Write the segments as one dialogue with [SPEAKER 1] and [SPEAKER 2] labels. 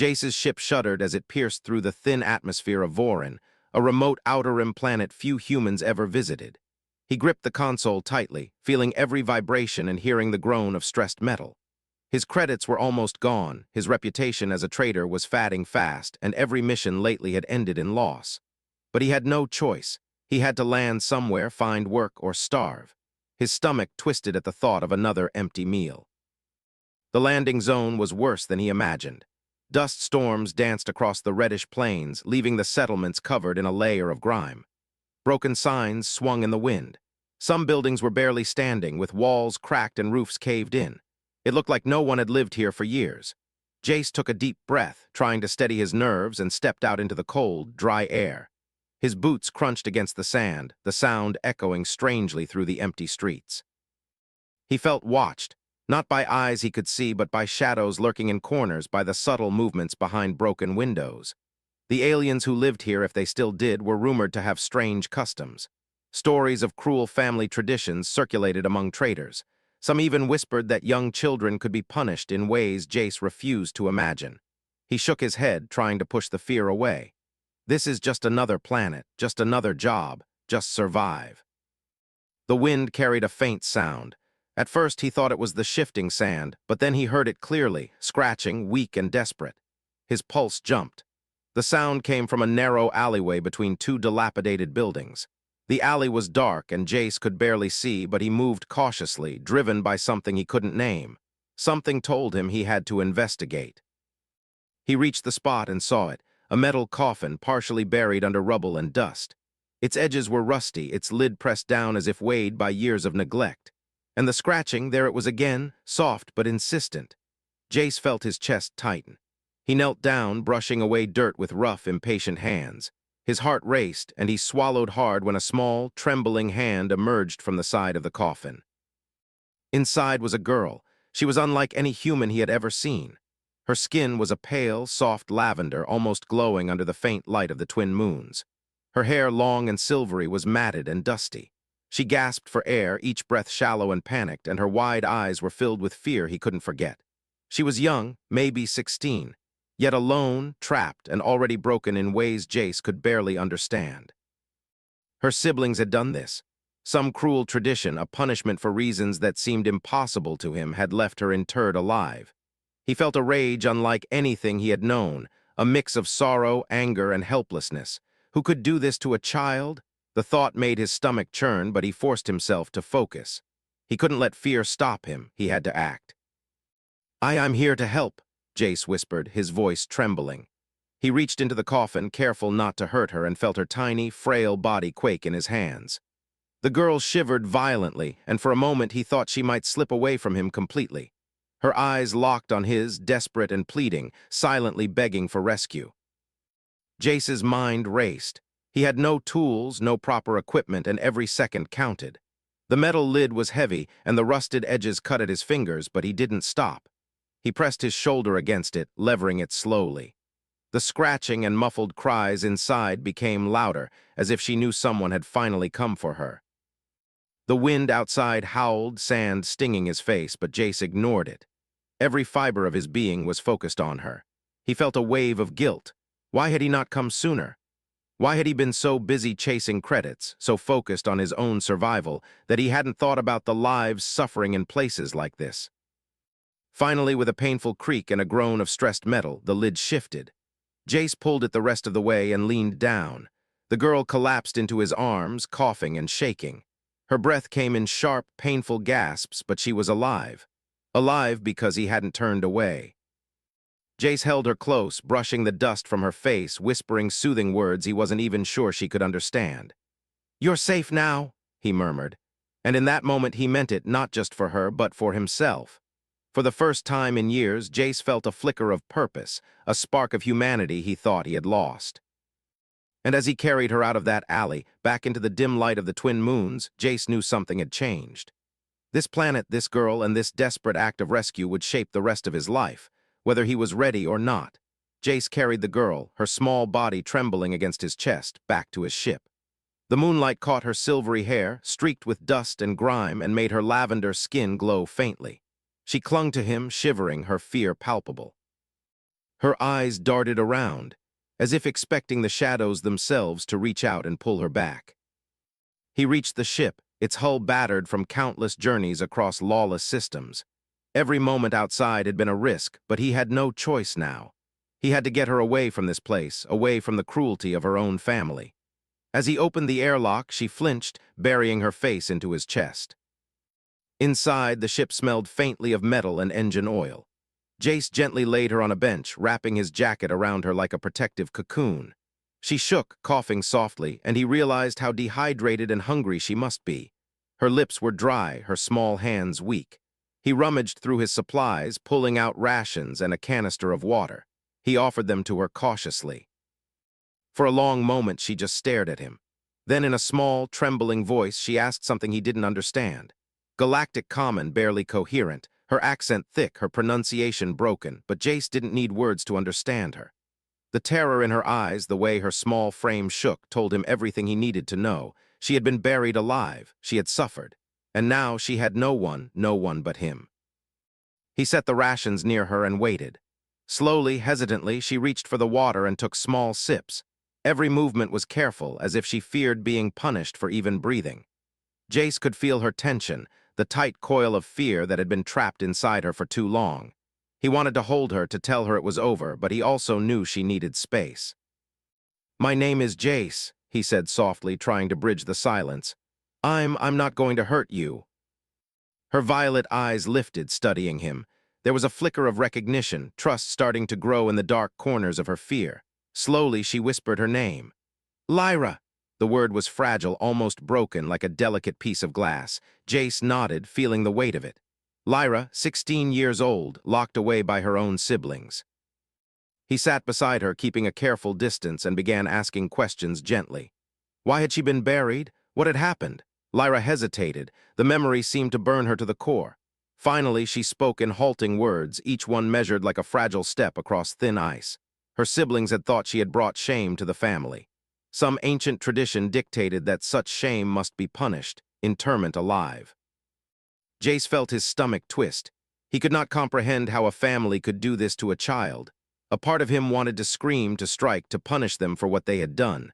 [SPEAKER 1] Jace's ship shuddered as it pierced through the thin atmosphere of Vorin, a remote outer rim planet few humans ever visited. He gripped the console tightly, feeling every vibration and hearing the groan of stressed metal. His credits were almost gone, his reputation as a trader was fading fast, and every mission lately had ended in loss. But he had no choice. He had to land somewhere, find work, or starve. His stomach twisted at the thought of another empty meal. The landing zone was worse than he imagined. Dust storms danced across the reddish plains, leaving the settlements covered in a layer of grime. Broken signs swung in the wind. Some buildings were barely standing, with walls cracked and roofs caved in. It looked like no one had lived here for years. Jace took a deep breath, trying to steady his nerves, and stepped out into the cold, dry air. His boots crunched against the sand, the sound echoing strangely through the empty streets. He felt watched, not by eyes he could see, but by shadows lurking in corners, by the subtle movements behind broken windows. The aliens who lived here, if they still did, were rumored to have strange customs. Stories of cruel family traditions circulated among traders. Some even whispered that young children could be punished in ways Jace refused to imagine. He shook his head, trying to push the fear away. This is just another planet, just another job, just survive. The wind carried a faint sound. At first he thought it was the shifting sand, but then he heard it clearly, scratching, weak and desperate. His pulse jumped. The sound came from a narrow alleyway between two dilapidated buildings. The alley was dark and Jace could barely see, but he moved cautiously, driven by something he couldn't name. Something told him he had to investigate. He reached the spot and saw it, a metal coffin partially buried under rubble and dust. Its edges were rusty, its lid pressed down as if weighed by years of neglect. And the scratching, there it was again, soft but insistent. Jace felt his chest tighten. He knelt down, brushing away dirt with rough, impatient hands. His heart raced, and he swallowed hard when a small, trembling hand emerged from the side of the coffin. Inside was a girl. She was unlike any human he had ever seen. Her skin was a pale, soft lavender, almost glowing under the faint light of the twin moons. Her hair, long and silvery, was matted and dusty. She gasped for air, each breath shallow and panicked, and her wide eyes were filled with fear he couldn't forget. She was young, maybe 16, yet alone, trapped, and already broken in ways Jace could barely understand. Her siblings had done this. Some cruel tradition, a punishment for reasons that seemed impossible to him, had left her interred alive. He felt a rage unlike anything he had known, a mix of sorrow, anger, and helplessness. Who could do this to a child? The thought made his stomach churn, but he forced himself to focus. He couldn't let fear stop him. He had to act. I'm here to help," Jace whispered, his voice trembling. He reached into the coffin, careful not to hurt her, and felt her tiny, frail body quake in his hands. The girl shivered violently, and for a moment he thought she might slip away from him completely. Her eyes locked on his, desperate and pleading, silently begging for rescue. Jace's mind raced. He had no tools, no proper equipment, and every second counted. The metal lid was heavy, and the rusted edges cut at his fingers, but he didn't stop. He pressed his shoulder against it, levering it slowly. The scratching and muffled cries inside became louder, as if she knew someone had finally come for her. The wind outside howled, sand stinging his face, but Jace ignored it. Every fiber of his being was focused on her. He felt a wave of guilt. Why had he not come sooner? Why had he been so busy chasing credits, so focused on his own survival, that he hadn't thought about the lives suffering in places like this? Finally, with a painful creak and a groan of stressed metal, the lid shifted. Jace pulled it the rest of the way and leaned down. The girl collapsed into his arms, coughing and shaking. Her breath came in sharp, painful gasps, but she was alive. Alive because he hadn't turned away. Jace held her close, brushing the dust from her face, whispering soothing words he wasn't even sure she could understand. "You're safe now," he murmured. And in that moment he meant it, not just for her, but for himself. For the first time in years, Jace felt a flicker of purpose, a spark of humanity he thought he had lost. And as he carried her out of that alley, back into the dim light of the twin moons, Jace knew something had changed. This planet, this girl, and this desperate act of rescue would shape the rest of his life, whether he was ready or not. Jace carried the girl, her small body trembling against his chest, back to his ship. The moonlight caught her silvery hair, streaked with dust and grime, and made her lavender skin glow faintly. She clung to him, shivering, her fear palpable. Her eyes darted around, as if expecting the shadows themselves to reach out and pull her back. He reached the ship, its hull battered from countless journeys across lawless systems. Every moment outside had been a risk, but he had no choice now. He had to get her away from this place, away from the cruelty of her own family. As he opened the airlock, she flinched, burying her face into his chest. Inside, the ship smelled faintly of metal and engine oil. Jace gently laid her on a bench, wrapping his jacket around her like a protective cocoon. She shook, coughing softly, and he realized how dehydrated and hungry she must be. Her lips were dry, her small hands weak. He rummaged through his supplies, pulling out rations and a canister of water. He offered them to her cautiously. For a long moment, she just stared at him. Then, in a small, trembling voice, she asked something he didn't understand. Galactic common, barely coherent, her accent thick, her pronunciation broken, but Jace didn't need words to understand her. The terror in her eyes, the way her small frame shook, told him everything he needed to know. She had been buried alive, she had suffered, and now she had no one but him. He set the rations near her and waited. Slowly, hesitantly, she reached for the water and took small sips. Every movement was careful, as if she feared being punished for even breathing. Jace could feel her tension, the tight coil of fear that had been trapped inside her for too long. He wanted to hold her, to tell her it was over, but he also knew she needed space. "My name is Jace," he said softly, trying to bridge the silence. I'm not going to hurt you." Her violet eyes lifted, studying him. There was a flicker of recognition, trust starting to grow in the dark corners of her fear. Slowly, she whispered her name. "Lyra." The word was fragile, almost broken, like a delicate piece of glass. Jace nodded, feeling the weight of it. Lyra, 16 years old, locked away by her own siblings. He sat beside her, keeping a careful distance, and began asking questions gently. Why had she been buried? What had happened? Lyra hesitated. The memory seemed to burn her to the core. Finally, she spoke in halting words, each one measured like a fragile step across thin ice. Her siblings had thought she had brought shame to the family. Some ancient tradition dictated that such shame must be punished, interment alive. Jace felt his stomach twist. He could not comprehend how a family could do this to a child. A part of him wanted to scream, to strike, to punish them for what they had done.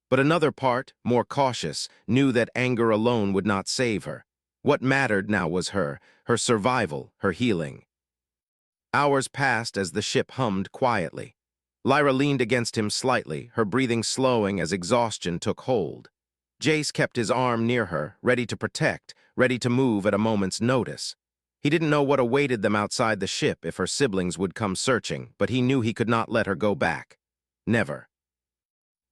[SPEAKER 1] But another part, more cautious, knew that anger alone would not save her. What mattered now was her survival, her healing. Hours passed as the ship hummed quietly. Lyra leaned against him slightly, her breathing slowing as exhaustion took hold. Jace kept his arm near her, ready to protect, ready to move at a moment's notice. He didn't know what awaited them outside the ship, if her siblings would come searching, but he knew he could not let her go back. Never.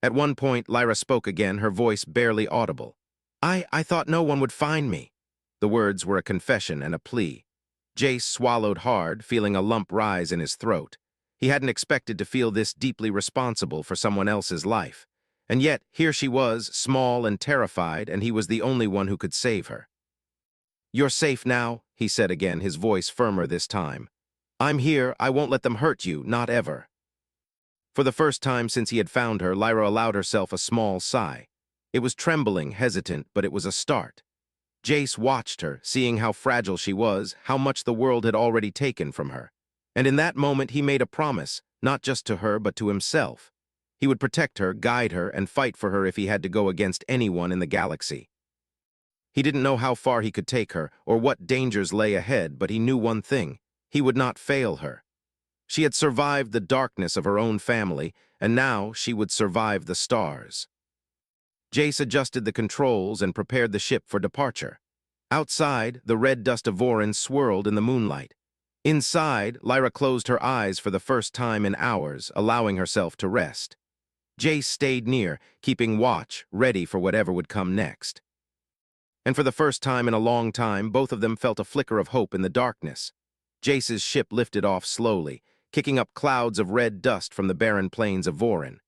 [SPEAKER 1] At one point, Lyra spoke again, her voice barely audible. I thought no one would find me." The words were a confession and a plea. Jace swallowed hard, feeling a lump rise in his throat. He hadn't expected to feel this deeply responsible for someone else's life. And yet, here she was, small and terrified, and he was the only one who could save her. "You're safe now," he said again, his voice firmer this time. "I'm here, I won't let them hurt you, not ever." For the first time since he had found her, Lyra allowed herself a small sigh. It was trembling, hesitant, but it was a start. Jace watched her, seeing how fragile she was, how much the world had already taken from her. And in that moment he made a promise, not just to her but to himself. He would protect her, guide her, and fight for her if he had to go against anyone in the galaxy. He didn't know how far he could take her, or what dangers lay ahead, but he knew one thing: he would not fail her. She had survived the darkness of her own family, and now she would survive the stars. Jace adjusted the controls and prepared the ship for departure. Outside, the red dust of Vorin swirled in the moonlight. Inside, Lyra closed her eyes for the first time in hours, allowing herself to rest. Jace stayed near, keeping watch, ready for whatever would come next. And for the first time in a long time, both of them felt a flicker of hope in the darkness. Jace's ship lifted off slowly, kicking up clouds of red dust from the barren plains of Vorin.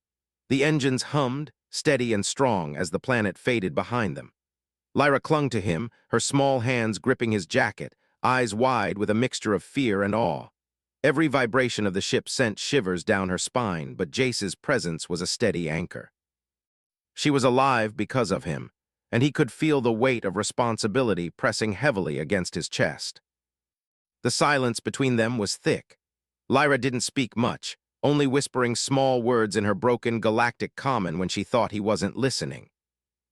[SPEAKER 1] The engines hummed, steady and strong, as the planet faded behind them. Lyra clung to him, her small hands gripping his jacket, eyes wide with a mixture of fear and awe. Every vibration of the ship sent shivers down her spine, but Jace's presence was a steady anchor. She was alive because of him, and he could feel the weight of responsibility pressing heavily against his chest. The silence between them was thick. Lyra didn't speak much, only whispering small words in her broken galactic common when she thought he wasn't listening.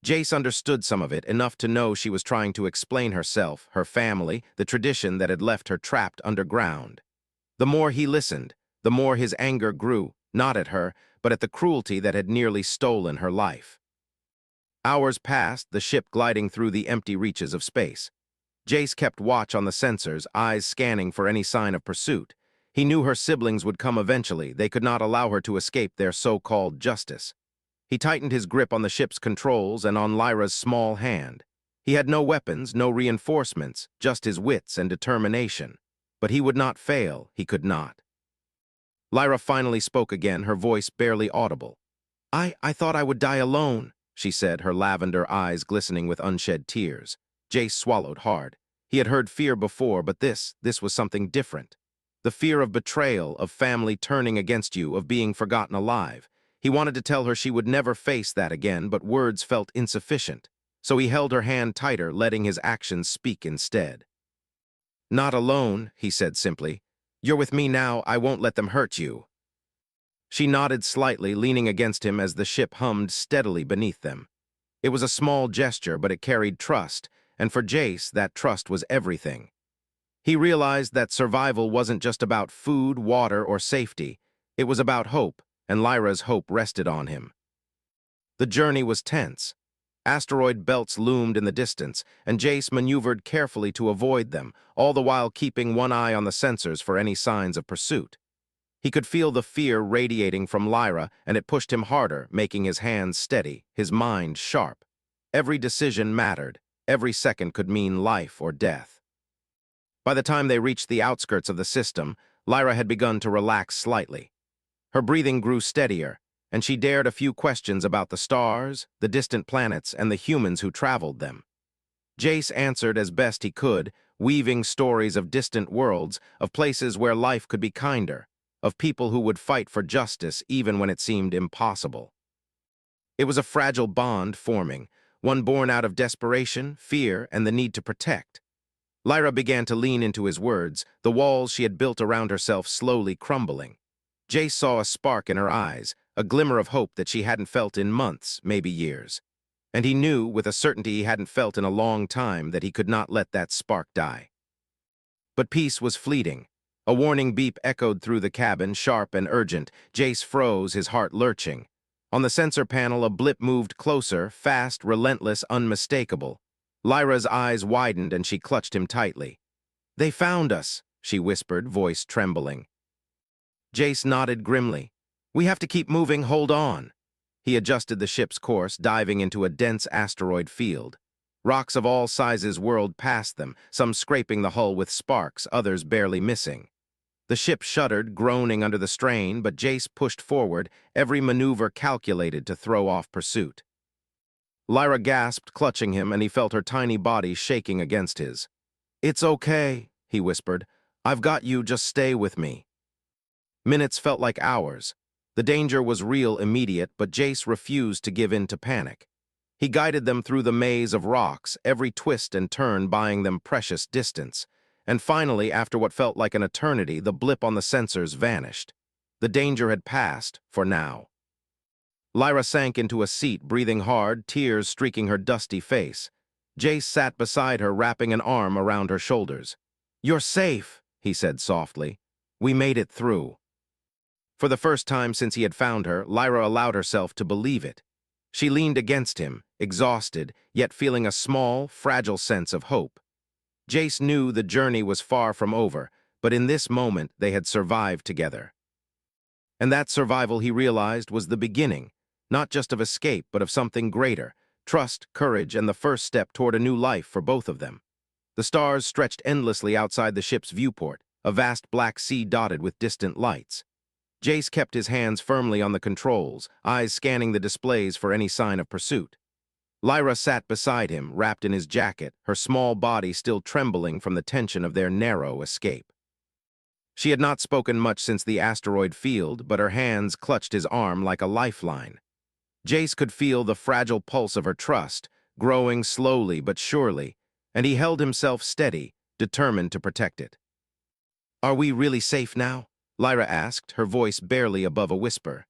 [SPEAKER 1] Jace understood some of it, enough to know she was trying to explain herself, her family, the tradition that had left her trapped underground. The more he listened, the more his anger grew, not at her, but at the cruelty that had nearly stolen her life. Hours passed, the ship gliding through the empty reaches of space. Jace kept watch on the sensors, eyes scanning for any sign of pursuit. He knew her siblings would come eventually. They could not allow her to escape their so-called justice. He tightened his grip on the ship's controls and on Lyra's small hand. He had no weapons, no reinforcements, just his wits and determination. But he would not fail, he could not. Lyra finally spoke again, her voice barely audible. I thought I would die alone, she said, her lavender eyes glistening with unshed tears. Jace swallowed hard. He had heard fear before, but this was something different. The fear of betrayal, of family turning against you, of being forgotten alive. He wanted to tell her she would never face that again, but words felt insufficient. So he held her hand tighter, letting his actions speak instead. "Not alone," he said simply. "You're with me now, I won't let them hurt you." She nodded slightly, leaning against him as the ship hummed steadily beneath them. It was a small gesture, but it carried trust, and for Jace, that trust was everything. He realized that survival wasn't just about food, water, or safety. It was about hope, and Lyra's hope rested on him. The journey was tense. Asteroid belts loomed in the distance, and Jace maneuvered carefully to avoid them, all the while keeping one eye on the sensors for any signs of pursuit. He could feel the fear radiating from Lyra, and it pushed him harder, making his hands steady, his mind sharp. Every decision mattered. Every second could mean life or death. By the time they reached the outskirts of the system, Lyra had begun to relax slightly. Her breathing grew steadier, and she dared a few questions about the stars, the distant planets, and the humans who traveled them. Jace answered as best he could, weaving stories of distant worlds, of places where life could be kinder, of people who would fight for justice even when it seemed impossible. It was a fragile bond forming, one born out of desperation, fear, and the need to protect. Lyra began to lean into his words, the walls she had built around herself slowly crumbling. Jace saw a spark in her eyes, a glimmer of hope that she hadn't felt in months, maybe years. And he knew, with a certainty he hadn't felt in a long time, that he could not let that spark die. But peace was fleeting. A warning beep echoed through the cabin, sharp and urgent. Jace froze, his heart lurching. On the sensor panel, a blip moved closer, fast, relentless, unmistakable. Lyra's eyes widened and she clutched him tightly. "They found us," she whispered, voice trembling. Jace nodded grimly. "We have to keep moving, hold on." He adjusted the ship's course, diving into a dense asteroid field. Rocks of all sizes whirled past them, some scraping the hull with sparks, others barely missing. The ship shuddered, groaning under the strain, but Jace pushed forward, every maneuver calculated to throw off pursuit. Lyra gasped, clutching him, and he felt her tiny body shaking against his. "It's okay," he whispered. "I've got you, just stay with me." Minutes felt like hours. The danger was real, immediate, but Jace refused to give in to panic. He guided them through the maze of rocks, every twist and turn buying them precious distance. And finally, after what felt like an eternity, the blip on the sensors vanished. The danger had passed, for now. Lyra sank into a seat, breathing hard, tears streaking her dusty face. Jace sat beside her, wrapping an arm around her shoulders. "You're safe," he said softly. "We made it through." For the first time since he had found her, Lyra allowed herself to believe it. She leaned against him, exhausted, yet feeling a small, fragile sense of hope. Jace knew the journey was far from over, but in this moment they had survived together. And that survival, he realized, was the beginning, not just of escape, but of something greater, trust, courage, and the first step toward a new life for both of them. The stars stretched endlessly outside the ship's viewport, a vast black sea dotted with distant lights. Jace kept his hands firmly on the controls, eyes scanning the displays for any sign of pursuit. Lyra sat beside him, wrapped in his jacket, her small body still trembling from the tension of their narrow escape. She had not spoken much since the asteroid field, but her hands clutched his arm like a lifeline. Jace could feel the fragile pulse of her trust, growing slowly but surely, and he held himself steady, determined to protect it. "Are we really safe now?" Lyra asked, her voice barely above a whisper.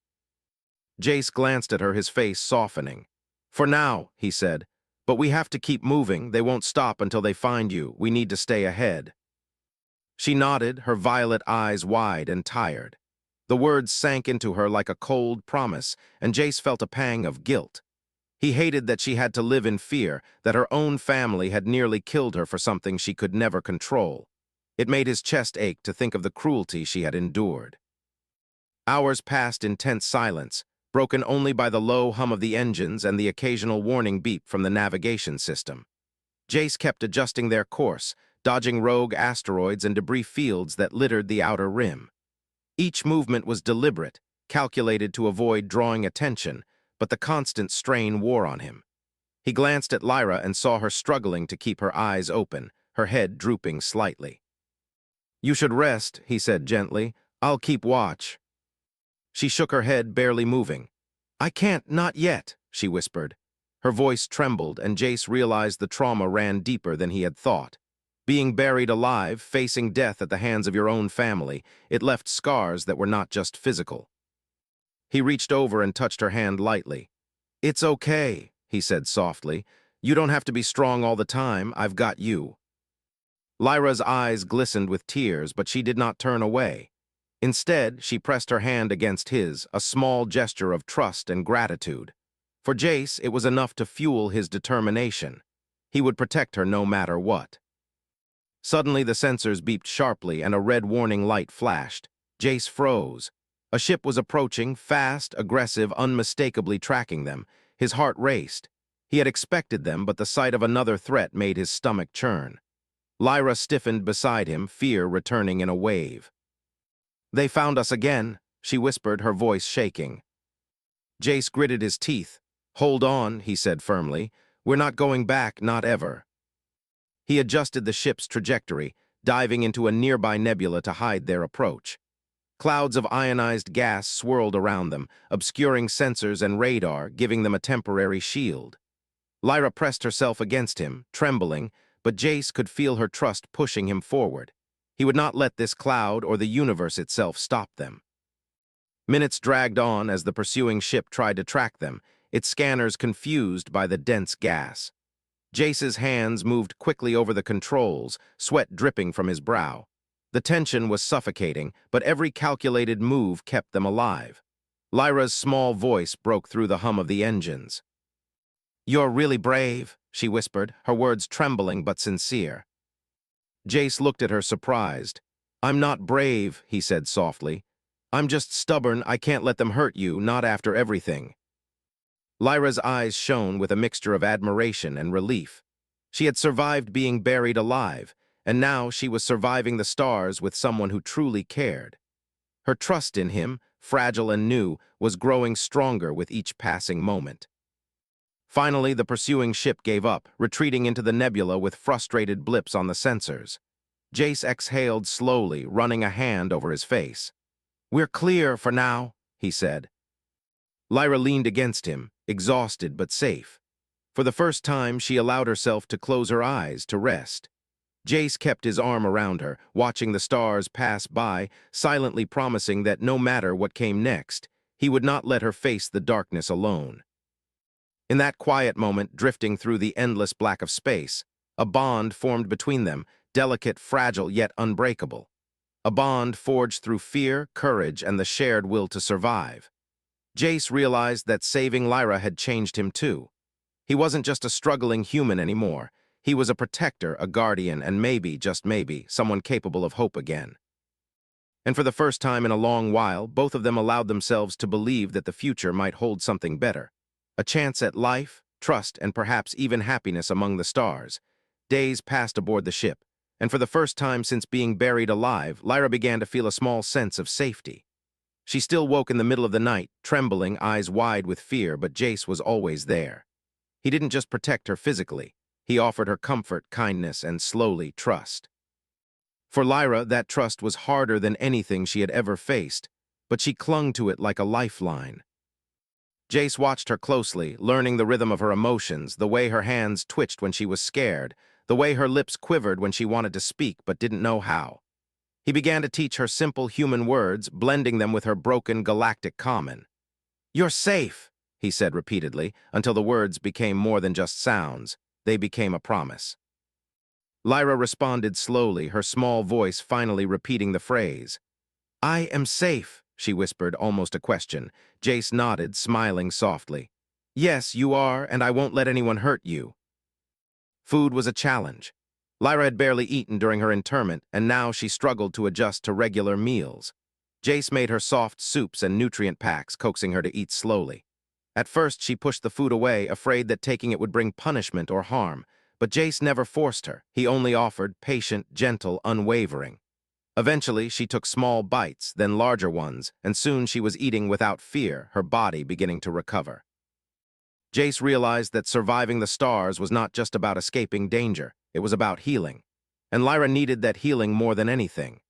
[SPEAKER 1] Jace glanced at her, his face softening. For now, he said, but we have to keep moving. They won't stop until they find you. We need to stay ahead. She nodded, her violet eyes wide and tired. The words sank into her like a cold promise, and Jace felt a pang of guilt. He hated that she had to live in fear, that her own family had nearly killed her for something she could never control. It made his chest ache to think of the cruelty she had endured. Hours passed in tense silence, broken only by the low hum of the engines and the occasional warning beep from the navigation system. Jace kept adjusting their course, dodging rogue asteroids and debris fields that littered the outer rim. Each movement was deliberate, calculated to avoid drawing attention, but the constant strain wore on him. He glanced at Lyra and saw her struggling to keep her eyes open, her head drooping slightly. "You should rest," he said gently. "I'll keep watch." She shook her head, barely moving. "I can't, not yet," she whispered. Her voice trembled, and Jace realized the trauma ran deeper than he had thought. Being buried alive, facing death at the hands of your own family, it left scars that were not just physical. He reached over and touched her hand lightly. "It's okay," he said softly. "You don't have to be strong all the time. I've got you." Lyra's eyes glistened with tears, but she did not turn away. Instead, she pressed her hand against his, a small gesture of trust and gratitude. For Jace, it was enough to fuel his determination. He would protect her no matter what. Suddenly, the sensors beeped sharply and a red warning light flashed. Jace froze. A ship was approaching, fast, aggressive, unmistakably tracking them. His heart raced. He had expected them, but the sight of another threat made his stomach churn. Lyra stiffened beside him, fear returning in a wave. "They found us again," she whispered, her voice shaking. Jace gritted his teeth. "Hold on," he said firmly. "We're not going back, not ever." He adjusted the ship's trajectory, diving into a nearby nebula to hide their approach. Clouds of ionized gas swirled around them, obscuring sensors and radar, giving them a temporary shield. Lyra pressed herself against him, trembling, but Jace could feel her trust pushing him forward. He would not let this cloud or the universe itself stop them. Minutes dragged on as the pursuing ship tried to track them, its scanners confused by the dense gas. Jace's hands moved quickly over the controls, sweat dripping from his brow. The tension was suffocating, but every calculated move kept them alive. Lyra's small voice broke through the hum of the engines. "You're really brave," she whispered, her words trembling but sincere. Jace looked at her surprised. "I'm not brave," he said softly. "I'm just stubborn. I can't let them hurt you, not after everything." Lyra's eyes shone with a mixture of admiration and relief. She had survived being buried alive, and now she was surviving the stars with someone who truly cared. Her trust in him, fragile and new, was growing stronger with each passing moment. Finally, the pursuing ship gave up, retreating into the nebula with frustrated blips on the sensors. Jace exhaled slowly, running a hand over his face. "We're clear for now," he said. Lyra leaned against him, exhausted but safe. For the first time, she allowed herself to close her eyes to rest. Jace kept his arm around her, watching the stars pass by, silently promising that no matter what came next, he would not let her face the darkness alone. In that quiet moment, drifting through the endless black of space, a bond formed between them, delicate, fragile, yet unbreakable. A bond forged through fear, courage, and the shared will to survive. Jace realized that saving Lyra had changed him too. He wasn't just a struggling human anymore. He was a protector, a guardian, and maybe, just maybe, someone capable of hope again. And for the first time in a long while, both of them allowed themselves to believe that the future might hold something better. A chance at life, trust, and perhaps even happiness among the stars. Days passed aboard the ship, and for the first time since being buried alive, Lyra began to feel a small sense of safety. She still woke in the middle of the night, trembling, eyes wide with fear, but Jace was always there. He didn't just protect her physically. He offered her comfort, kindness, and slowly trust. For Lyra, that trust was harder than anything she had ever faced, but she clung to it like a lifeline. Jace watched her closely, learning the rhythm of her emotions, the way her hands twitched when she was scared, the way her lips quivered when she wanted to speak but didn't know how. He began to teach her simple human words, blending them with her broken galactic common. "You're safe," he said repeatedly, until the words became more than just sounds. They became a promise. Lyra responded slowly, her small voice finally repeating the phrase. "I am safe," she whispered, almost a question. Jace nodded, smiling softly. "Yes, you are, and I won't let anyone hurt you." Food was a challenge. Lyra had barely eaten during her interment, and now she struggled to adjust to regular meals. Jace made her soft soups and nutrient packs, coaxing her to eat slowly. At first, she pushed the food away, afraid that taking it would bring punishment or harm. But Jace never forced her. He only offered, patient, gentle, unwavering. Eventually, she took small bites, then larger ones, and soon she was eating without fear, her body beginning to recover. Jace realized that surviving the stars was not just about escaping danger, it was about healing. And Lyra needed that healing more than anything.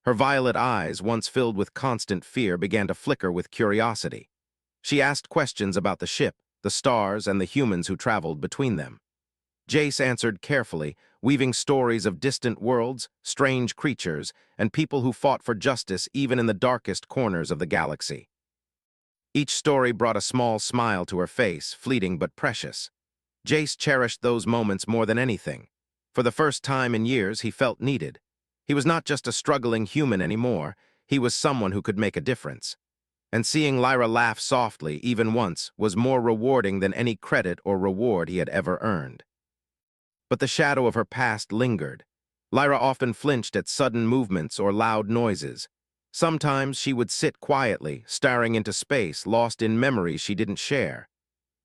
[SPEAKER 1] Her violet eyes, once filled with constant fear, began to flicker with curiosity. She asked questions about the ship, the stars, and the humans who traveled between them. Jace answered carefully, weaving stories of distant worlds, strange creatures, and people who fought for justice even in the darkest corners of the galaxy. Each story brought a small smile to her face, fleeting but precious. Jace cherished those moments more than anything. For the first time in years, he felt needed. He was not just a struggling human anymore, he was someone who could make a difference. And seeing Lyra laugh softly, even once, was more rewarding than any credit or reward he had ever earned. But the shadow of her past lingered. Lyra often flinched at sudden movements or loud noises. Sometimes she would sit quietly, staring into space, lost in memories she didn't share.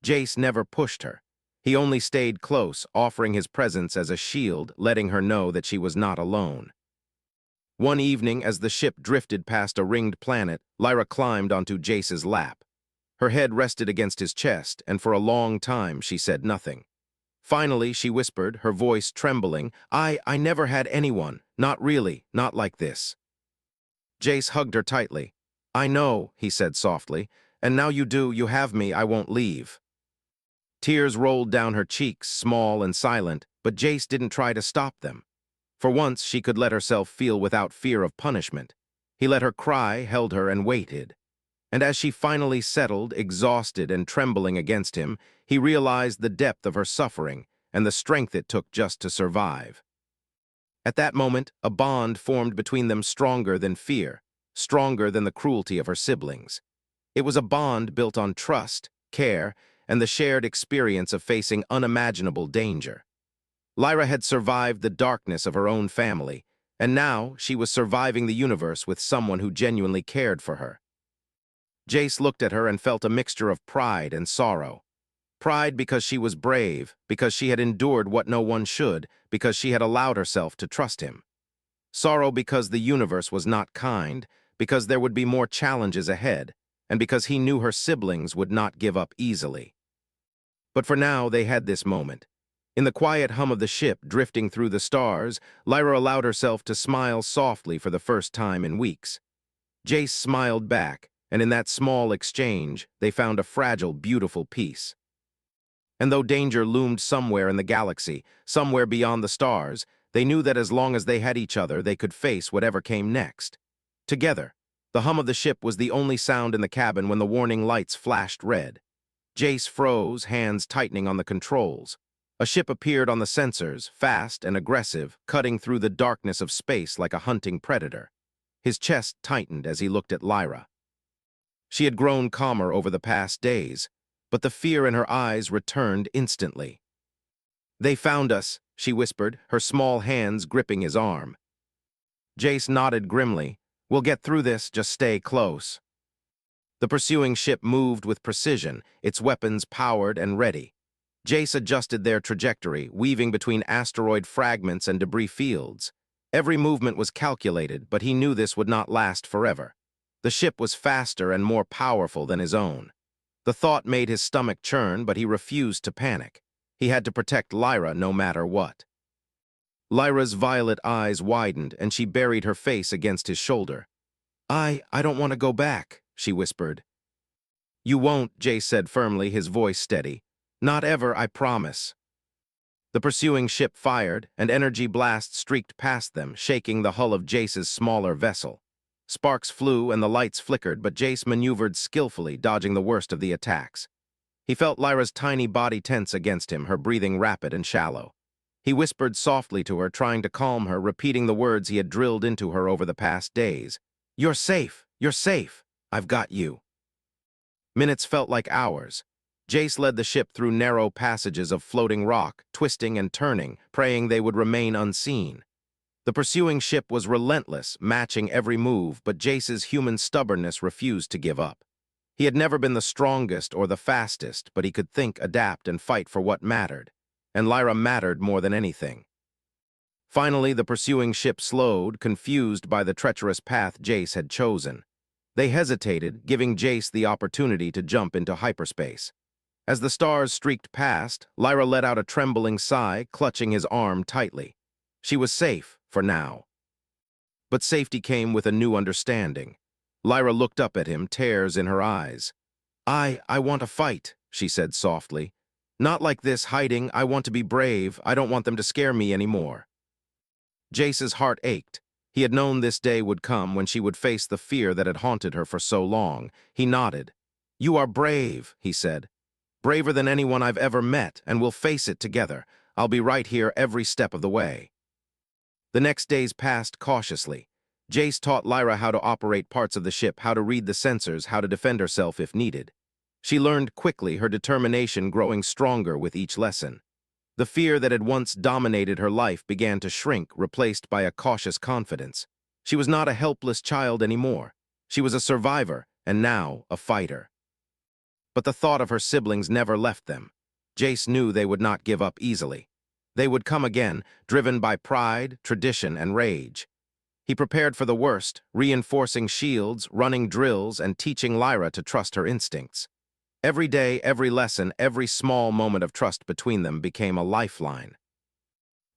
[SPEAKER 1] Jace never pushed her. He only stayed close, offering his presence as a shield, letting her know that she was not alone. One evening, as the ship drifted past a ringed planet, Lyra climbed onto Jace's lap. Her head rested against his chest, and for a long time she said nothing. Finally, she whispered, her voice trembling, I never had anyone. Not really, not like this." Jace hugged her tightly. "I know," he said softly, "and now you do, you have me, I won't leave." Tears rolled down her cheeks, small and silent, but Jace didn't try to stop them. For once, she could let herself feel without fear of punishment. He let her cry, held her, and waited. And as she finally settled, exhausted and trembling against him, he realized the depth of her suffering and the strength it took just to survive. At that moment, a bond formed between them stronger than fear, stronger than the cruelty of her siblings. It was a bond built on trust, care, and the shared experience of facing unimaginable danger. Lyra had survived the darkness of her own family, and now she was surviving the universe with someone who genuinely cared for her. Jace looked at her and felt a mixture of pride and sorrow. Pride because she was brave, because she had endured what no one should, because she had allowed herself to trust him. Sorrow because the universe was not kind, because there would be more challenges ahead, and because he knew her siblings would not give up easily. But for now, they had this moment. In the quiet hum of the ship drifting through the stars, Lyra allowed herself to smile softly for the first time in weeks. Jace smiled back, and in that small exchange, they found a fragile, beautiful peace. And though danger loomed somewhere in the galaxy, somewhere beyond the stars, they knew that as long as they had each other, they could face whatever came next. Together, the hum of the ship was the only sound in the cabin when the warning lights flashed red. Jace froze, hands tightening on the controls. A ship appeared on the sensors, fast and aggressive, cutting through the darkness of space like a hunting predator. His chest tightened as he looked at Lyra. She had grown calmer over the past days, but the fear in her eyes returned instantly. "They found us," she whispered, her small hands gripping his arm. Jace nodded grimly. "We'll get through this, just stay close." The pursuing ship moved with precision, its weapons powered and ready. Jace adjusted their trajectory, weaving between asteroid fragments and debris fields. Every movement was calculated, but he knew this would not last forever. The ship was faster and more powerful than his own. The thought made his stomach churn, but he refused to panic. He had to protect Lyra no matter what. Lyra's violet eyes widened, and she buried her face against his shoulder. I don't want to go back," she whispered. "You won't," Jace said firmly, his voice steady. "Not ever, I promise." The pursuing ship fired, and energy blasts streaked past them, shaking the hull of Jace's smaller vessel. Sparks flew and the lights flickered, but Jace maneuvered skillfully, dodging the worst of the attacks. He felt Lyra's tiny body tense against him, her breathing rapid and shallow. He whispered softly to her, trying to calm her, repeating the words he had drilled into her over the past days. "You're safe! You're safe! I've got you!" Minutes felt like hours. Jace led the ship through narrow passages of floating rock, twisting and turning, praying they would remain unseen. The pursuing ship was relentless, matching every move, but Jace's human stubbornness refused to give up. He had never been the strongest or the fastest, but he could think, adapt, and fight for what mattered. And Lyra mattered more than anything. Finally, the pursuing ship slowed, confused by the treacherous path Jace had chosen. They hesitated, giving Jace the opportunity to jump into hyperspace. As the stars streaked past, Lyra let out a trembling sigh, clutching his arm tightly. She was safe, for now. But safety came with a new understanding. Lyra looked up at him, tears in her eyes. I want to fight," she said softly. "Not like this, hiding. I want to be brave. I don't want them to scare me anymore." Jace's heart ached. He had known this day would come when she would face the fear that had haunted her for so long. He nodded. "You are brave," he said. "Braver than anyone I've ever met, and we'll face it together. I'll be right here every step of the way." The next days passed cautiously. Jace taught Lyra how to operate parts of the ship, how to read the sensors, how to defend herself if needed. She learned quickly, her determination growing stronger with each lesson. The fear that had once dominated her life began to shrink, replaced by a cautious confidence. She was not a helpless child anymore. She was a survivor, and now a fighter. But the thought of her siblings never left them. Jace knew they would not give up easily. They would come again, driven by pride, tradition, and rage. He prepared for the worst, reinforcing shields, running drills, and teaching Lyra to trust her instincts. Every day, every lesson, every small moment of trust between them became a lifeline.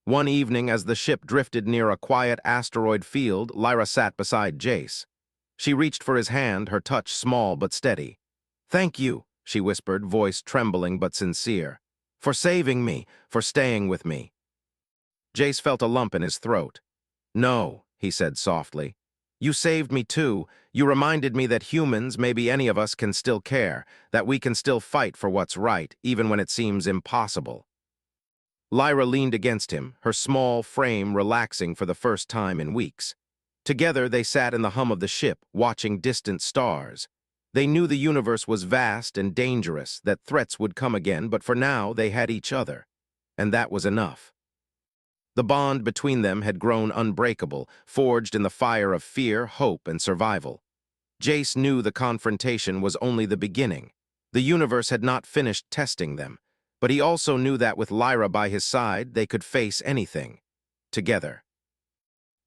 [SPEAKER 1] One evening, as the ship drifted near a quiet asteroid field, Lyra sat beside Jace. She reached for his hand, her touch small but steady. "Thank you," she whispered, voice trembling but sincere. "For saving me, for staying with me." Jace felt a lump in his throat. "No," he said softly. "You saved me too. You reminded me that humans, maybe any of us, can still care, that we can still fight for what's right, even when it seems impossible." Lyra leaned against him, her small frame relaxing for the first time in weeks. Together they sat in the hum of the ship, watching distant stars. They knew the universe was vast and dangerous, that threats would come again, but for now they had each other. And that was enough. The bond between them had grown unbreakable, forged in the fire of fear, hope, and survival. Jace knew the confrontation was only the beginning. The universe had not finished testing them, but he also knew that with Lyra by his side, they could face anything. Together.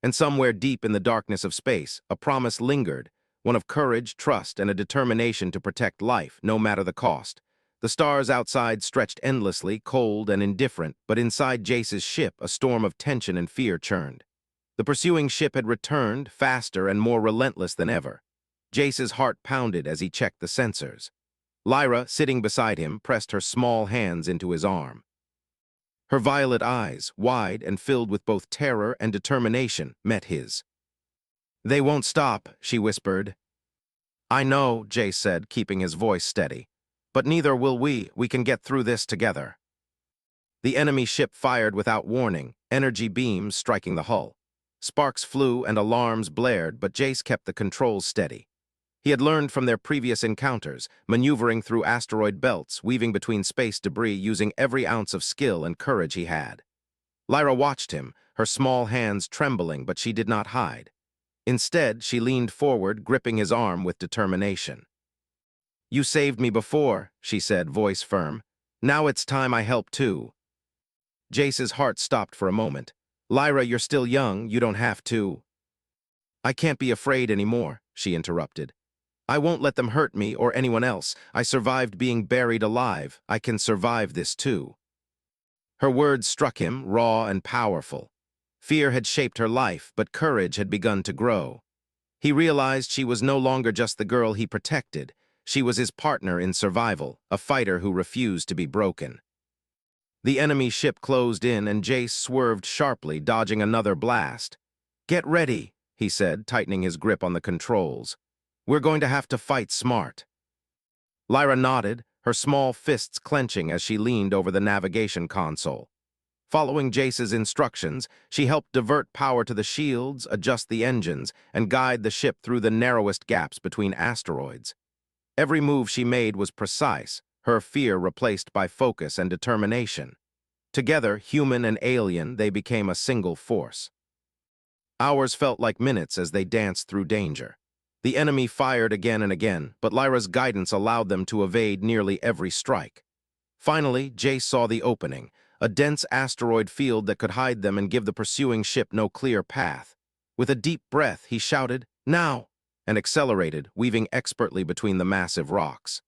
[SPEAKER 1] And somewhere deep in the darkness of space, a promise lingered, one of courage, trust, and a determination to protect life, no matter the cost. The stars outside stretched endlessly, cold and indifferent, but inside Jace's ship, a storm of tension and fear churned. The pursuing ship had returned, faster and more relentless than ever. Jace's heart pounded as he checked the sensors. Lyra, sitting beside him, pressed her small hands into his arm. Her violet eyes, wide and filled with both terror and determination, met his. "They won't stop," she whispered. "I know," Jace said, keeping his voice steady. "But neither will we. We can get through this together." The enemy ship fired without warning, energy beams striking the hull. Sparks flew and alarms blared, but Jace kept the controls steady. He had learned from their previous encounters, maneuvering through asteroid belts, weaving between space debris, using every ounce of skill and courage he had. Lyra watched him, her small hands trembling, but she did not hide. Instead, she leaned forward, gripping his arm with determination. "You saved me before," she said, voice firm. "Now it's time I help too." Jace's heart stopped for a moment. "Lyra, you're still young, you don't have to." "I can't be afraid anymore," she interrupted. "I won't let them hurt me or anyone else. I survived being buried alive. I can survive this too." Her words struck him, raw and powerful. Fear had shaped her life, but courage had begun to grow. He realized she was no longer just the girl he protected. She was his partner in survival, a fighter who refused to be broken. The enemy ship closed in and Jace swerved sharply, dodging another blast. "Get ready," he said, tightening his grip on the controls. "We're going to have to fight smart." Lyra nodded, her small fists clenching as she leaned over the navigation console. Following Jace's instructions, she helped divert power to the shields, adjust the engines, and guide the ship through the narrowest gaps between asteroids. Every move she made was precise, her fear replaced by focus and determination. Together, human and alien, they became a single force. Hours felt like minutes as they danced through danger. The enemy fired again and again, but Lyra's guidance allowed them to evade nearly every strike. Finally, Jace saw the opening, a dense asteroid field that could hide them and give the pursuing ship no clear path. With a deep breath, he shouted, "Now!" and accelerated, weaving expertly between the massive rocks.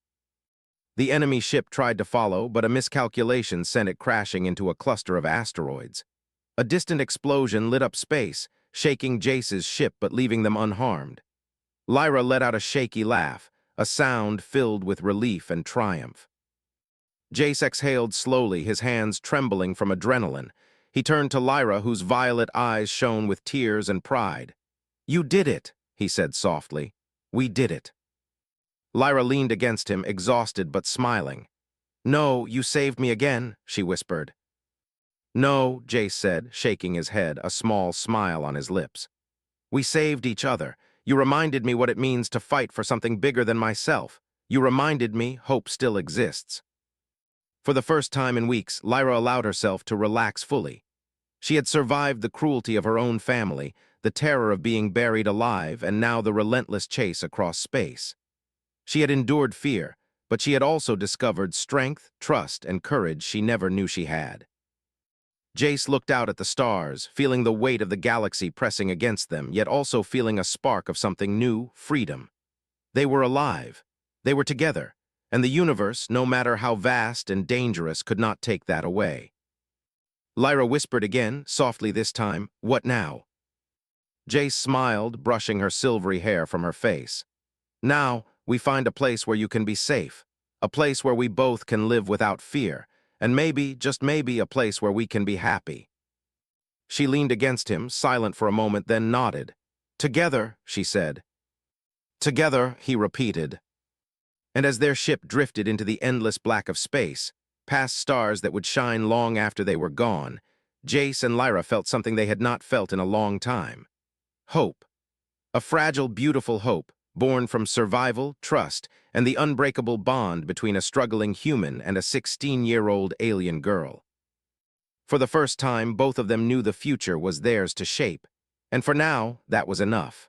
[SPEAKER 1] The enemy ship tried to follow, but a miscalculation sent it crashing into a cluster of asteroids. A distant explosion lit up space, shaking Jace's ship but leaving them unharmed. Lyra let out a shaky laugh, a sound filled with relief and triumph. Jace exhaled slowly, his hands trembling from adrenaline. He turned to Lyra, whose violet eyes shone with tears and pride. "You did it," he said softly. "We did it." Lyra leaned against him, exhausted but smiling. "No, you saved me again," she whispered. "No," Jace said, shaking his head, a small smile on his lips. "We saved each other. You reminded me what it means to fight for something bigger than myself. You reminded me hope still exists." For the first time in weeks, Lyra allowed herself to relax fully. She had survived the cruelty of her own family, the terror of being buried alive, and now the relentless chase across space. She had endured fear, but she had also discovered strength, trust, and courage she never knew she had. Jace looked out at the stars, feeling the weight of the galaxy pressing against them, yet also feeling a spark of something new, freedom. They were alive. They were together, and the universe, no matter how vast and dangerous, could not take that away. Lyra whispered again, softly this time, "What now?" Jace smiled, brushing her silvery hair from her face. "Now, we find a place where you can be safe, a place where we both can live without fear, and maybe, just maybe, a place where we can be happy." She leaned against him, silent for a moment, then nodded. "Together," she said. "Together," he repeated. And as their ship drifted into the endless black of space, past stars that would shine long after they were gone, Jace and Lyra felt something they had not felt in a long time. Hope. A fragile, beautiful hope, born from survival, trust, and the unbreakable bond between a struggling human and a 16-year-old alien girl. For the first time, both of them knew the future was theirs to shape, and for now, that was enough.